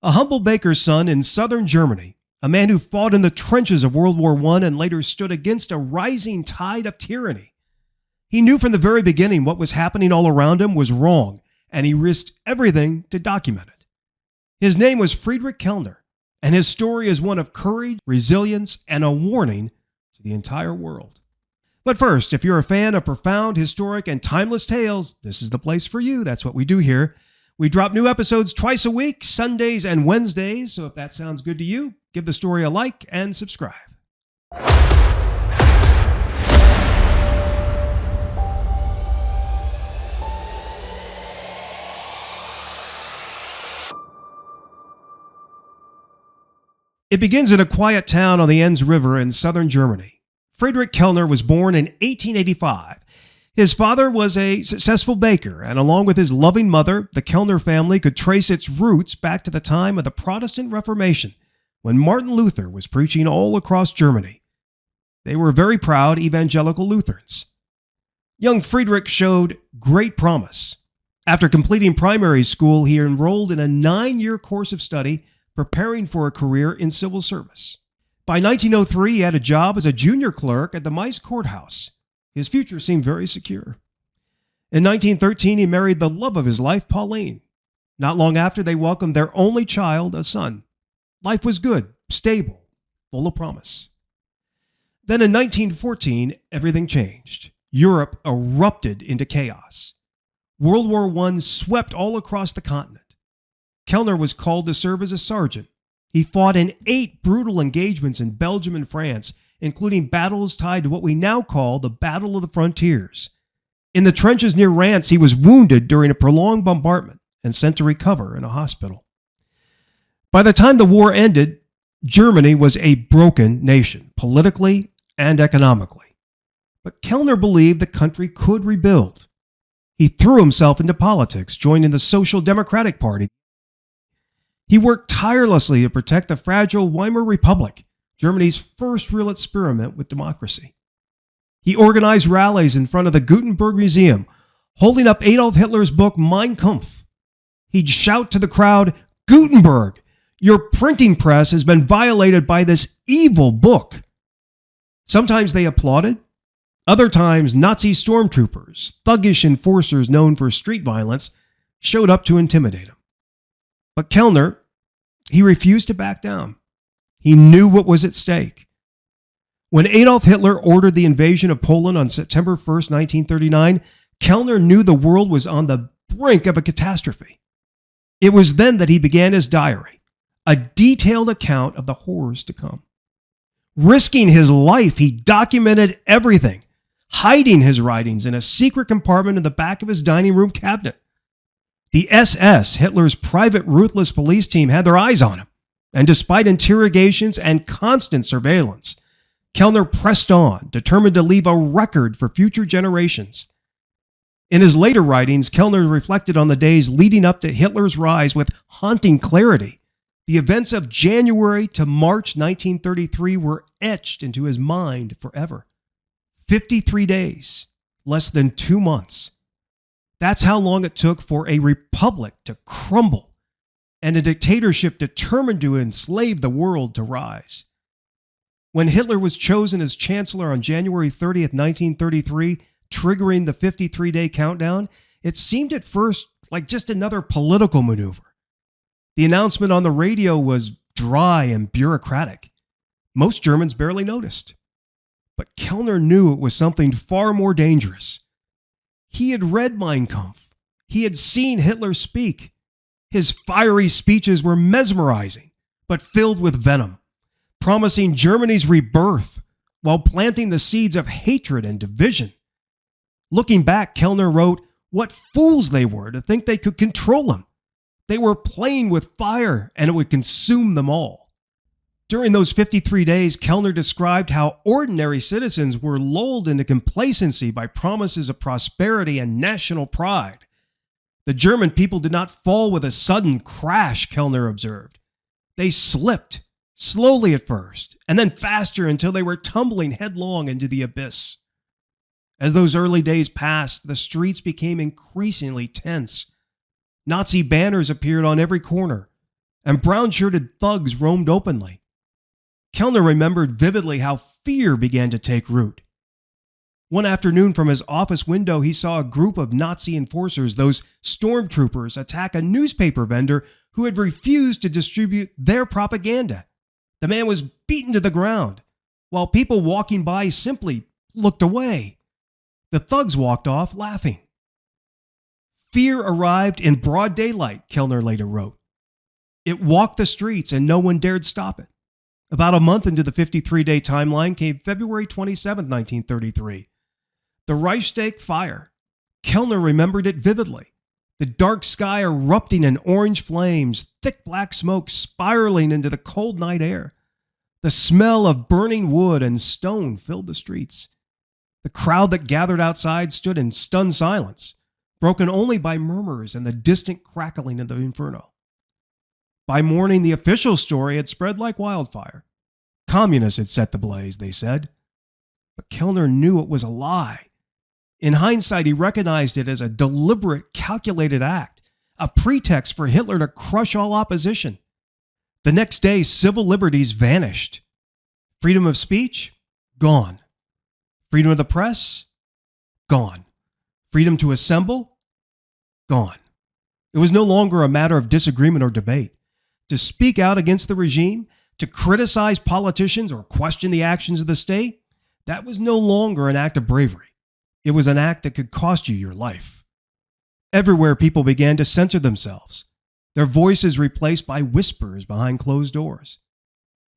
A humble baker's son in southern Germany, a man who fought in the trenches of World War I and later stood against a rising tide of tyranny. He knew from the very beginning what was happening all around him was wrong, and he risked everything to document it. His name was Friedrich Kellner, and his story is one of courage, resilience, and a warning to the entire world. But first, if you're a fan of profound, historic, and timeless tales, this is the place for you. That's what we do here. We drop new episodes twice a week, Sundays and Wednesdays, so if that sounds good to you, give the story a like and subscribe. It begins in a quiet town on the Enns River in southern Germany. Friedrich Kellner was born in 1885. His father was a successful baker, and along with his loving mother, the Kellner family could trace its roots back to the time of the Protestant Reformation, when Martin Luther was preaching all across Germany. They were very proud evangelical Lutherans. Young Friedrich showed great promise. After completing primary school, he enrolled in a 9-year course of study preparing for a career in civil service. By 1903, he had a job as a junior clerk at the Mainz courthouse. His future seemed very secure. In 1913, he married the love of his life, Pauline. Not long after, they welcomed their only child, a son. Life was good, stable, full of promise. Then in 1914, everything changed. Europe erupted into chaos. World War I swept all across the continent. Kellner was called to serve as a sergeant. He fought in 8 brutal engagements in Belgium and France, including battles tied to what we now call the Battle of the Frontiers. In the trenches near Rance, he was wounded during a prolonged bombardment and sent to recover in a hospital. By the time the war ended, Germany was a broken nation, politically and economically. But Kellner believed the country could rebuild. He threw himself into politics, joining the Social Democratic Party. He worked tirelessly to protect the fragile Weimar Republic, Germany's first real experiment with democracy. He organized rallies in front of the Gutenberg Museum, holding up Adolf Hitler's book Mein Kampf. He'd shout to the crowd, "Gutenberg, your printing press has been violated by this evil book." Sometimes they applauded. Other times, Nazi stormtroopers, thuggish enforcers known for street violence, showed up to intimidate him. But Kellner, he refused to back down. He knew what was at stake. When Adolf Hitler ordered the invasion of Poland on September 1st, 1939, Kellner knew the world was on the brink of a catastrophe. It was then that he began his diary, a detailed account of the horrors to come. Risking his life, he documented everything, hiding his writings in a secret compartment in the back of his dining room cabinet. The SS, Hitler's private ruthless police team, had their eyes on him, and despite interrogations and constant surveillance, Kellner pressed on, determined to leave a record for future generations. In his later writings, Kellner reflected on the days leading up to Hitler's rise with haunting clarity. The events of January to March 1933 were etched into his mind forever. 53 days, less than 2 months. That's how long it took for a republic to crumble and a dictatorship determined to enslave the world to rise. When Hitler was chosen as chancellor on January 30th, 1933, triggering the 53-day countdown, it seemed at first like just another political maneuver. The announcement on the radio was dry and bureaucratic. Most Germans barely noticed. But Kellner knew it was something far more dangerous. He had read Mein Kampf. He had seen Hitler speak. His fiery speeches were mesmerizing, but filled with venom, promising Germany's rebirth while planting the seeds of hatred and division. Looking back, Kellner wrote, "What fools they were to think they could control him. They were playing with fire and it would consume them all." During those 53 days, Kellner described how ordinary citizens were lulled into complacency by promises of prosperity and national pride. The German people did not fall with a sudden crash, Kellner observed. They slipped, slowly at first, and then faster until they were tumbling headlong into the abyss. As those early days passed, the streets became increasingly tense. Nazi banners appeared on every corner. and brown-shirted thugs roamed openly. Kellner remembered vividly how fear began to take root. One afternoon from his office window, he saw a group of Nazi enforcers, those stormtroopers, attack a newspaper vendor who had refused to distribute their propaganda. The man was beaten to the ground, while people walking by simply looked away. The thugs walked off laughing. Fear arrived in broad daylight, Kellner later wrote. It walked the streets and no one dared stop it. About a month into the 53-day timeline came February 27, 1933. The Reichstag fire. Kellner remembered it vividly. The dark sky erupting in orange flames, thick black smoke spiraling into the cold night air. The smell of burning wood and stone filled the streets. The crowd that gathered outside stood in stunned silence, broken only by murmurs and the distant crackling of the inferno. By morning, the official story had spread like wildfire. Communists had set the blaze, they said. But Kellner knew it was a lie. In hindsight, he recognized it as a deliberate, calculated act, a pretext for Hitler to crush all opposition. The next day, civil liberties vanished. Freedom of speech? Gone. Freedom of the press? Gone. Freedom to assemble? Gone. It was no longer a matter of disagreement or debate. To speak out against the regime, to criticize politicians or question the actions of the state, that was no longer an act of bravery. It was an act that could cost you your life. Everywhere, people began to censor themselves, their voices replaced by whispers behind closed doors.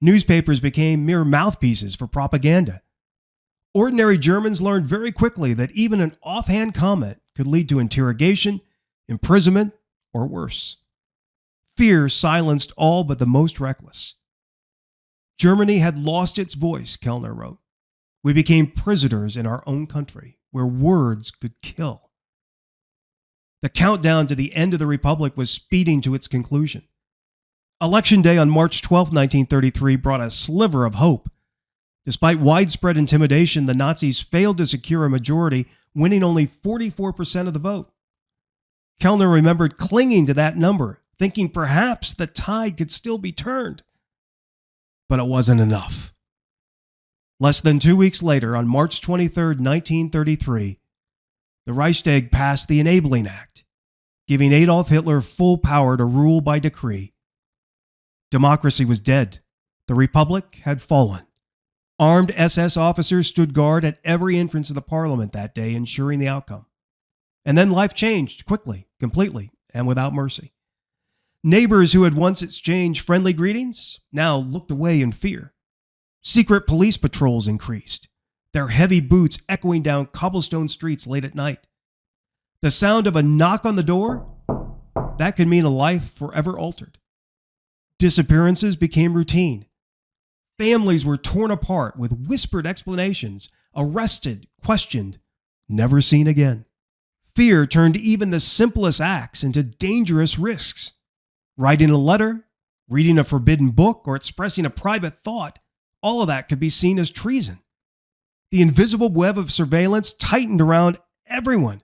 Newspapers became mere mouthpieces for propaganda. Ordinary Germans learned very quickly that even an offhand comment could lead to interrogation, imprisonment, or worse. Fear silenced all but the most reckless. Germany had lost its voice, Kellner wrote. We became prisoners in our own country, where words could kill. The countdown to the end of the Republic was speeding to its conclusion. Election Day on March 12, 1933 brought a sliver of hope. Despite widespread intimidation, the Nazis failed to secure a majority, winning only 44% of the vote. Kellner remembered clinging to that number, thinking perhaps the tide could still be turned. But it wasn't enough. Less than 2 weeks later, on March 23, 1933, the Reichstag passed the Enabling Act, giving Adolf Hitler full power to rule by decree. Democracy was dead. The Republic had fallen. Armed SS officers stood guard at every entrance of the parliament that day, ensuring the outcome. And then life changed quickly, completely, and without mercy. Neighbors who had once exchanged friendly greetings now looked away in fear. Secret police patrols increased, their heavy boots echoing down cobblestone streets late at night. The sound of a knock on the door, that could mean a life forever altered. Disappearances became routine. Families were torn apart with whispered explanations, arrested, questioned, never seen again. Fear turned even the simplest acts into dangerous risks. Writing a letter, reading a forbidden book, or expressing a private thought, all of that could be seen as treason. The invisible web of surveillance tightened around everyone,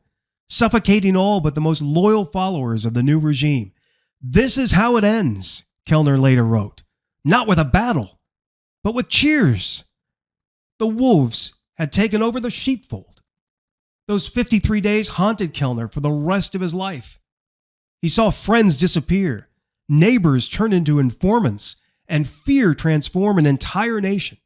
suffocating all but the most loyal followers of the new regime. This is how it ends, Kellner later wrote. Not with a battle, but with cheers. The wolves had taken over the sheepfold. Those 53 days haunted Kellner for the rest of his life. He saw friends disappear, neighbors turn into informants, and fear transform an entire nation.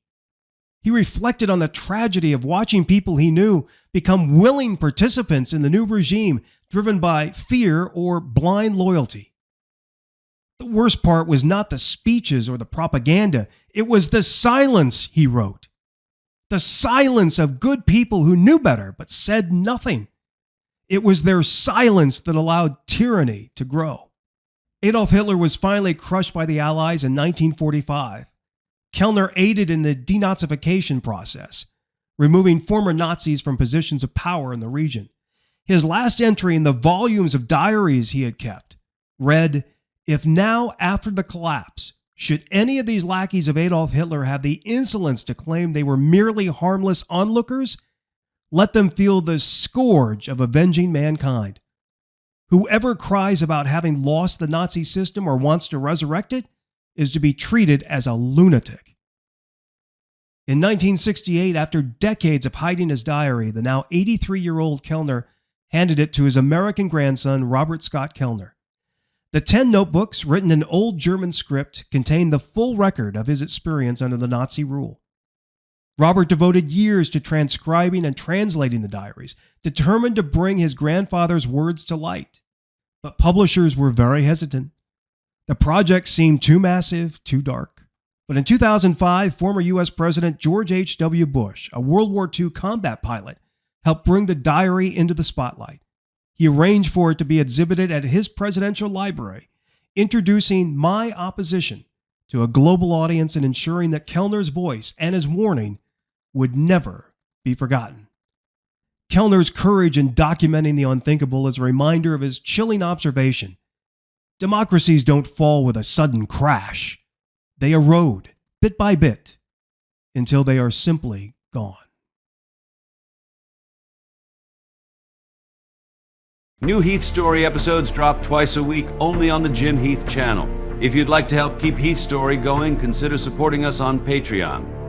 He reflected on the tragedy of watching people he knew become willing participants in the new regime, driven by fear or blind loyalty. The worst part was not the speeches or the propaganda. It was the silence, he wrote. The silence of good people who knew better but said nothing. It was their silence that allowed tyranny to grow. Adolf Hitler was finally crushed by the Allies in 1945. Kellner aided in the denazification process, removing former Nazis from positions of power in the region. His last entry in the volumes of diaries he had kept read, "If now, after the collapse, should any of these lackeys of Adolf Hitler have the insolence to claim they were merely harmless onlookers, let them feel the scourge of avenging mankind. Whoever cries about having lost the Nazi system or wants to resurrect it is to be treated as a lunatic. In 1968, after decades of hiding his diary, the now 83-year-old Kellner handed it to his American grandson, Robert Scott Kellner. The 10 notebooks, written in Old German script, contain the full record of his experience under the Nazi rule. Robert devoted years to transcribing and translating the diaries, determined to bring his grandfather's words to light. But publishers were very hesitant. The project seemed too massive, too dark. But in 2005, former U.S. President George H.W. Bush, a World War II combat pilot, helped bring the diary into the spotlight. He arranged for it to be exhibited at his presidential library, introducing my opposition to a global audience and ensuring that Kellner's voice and his warning would never be forgotten. Kellner's courage in documenting the unthinkable is a reminder of his chilling observation. Democracies don't fall with a sudden crash. They erode, bit by bit, until they are simply gone. New Heath Story episodes drop twice a week only on the Jim Heath channel. If you'd like to help keep Heath Story going, consider supporting us on Patreon.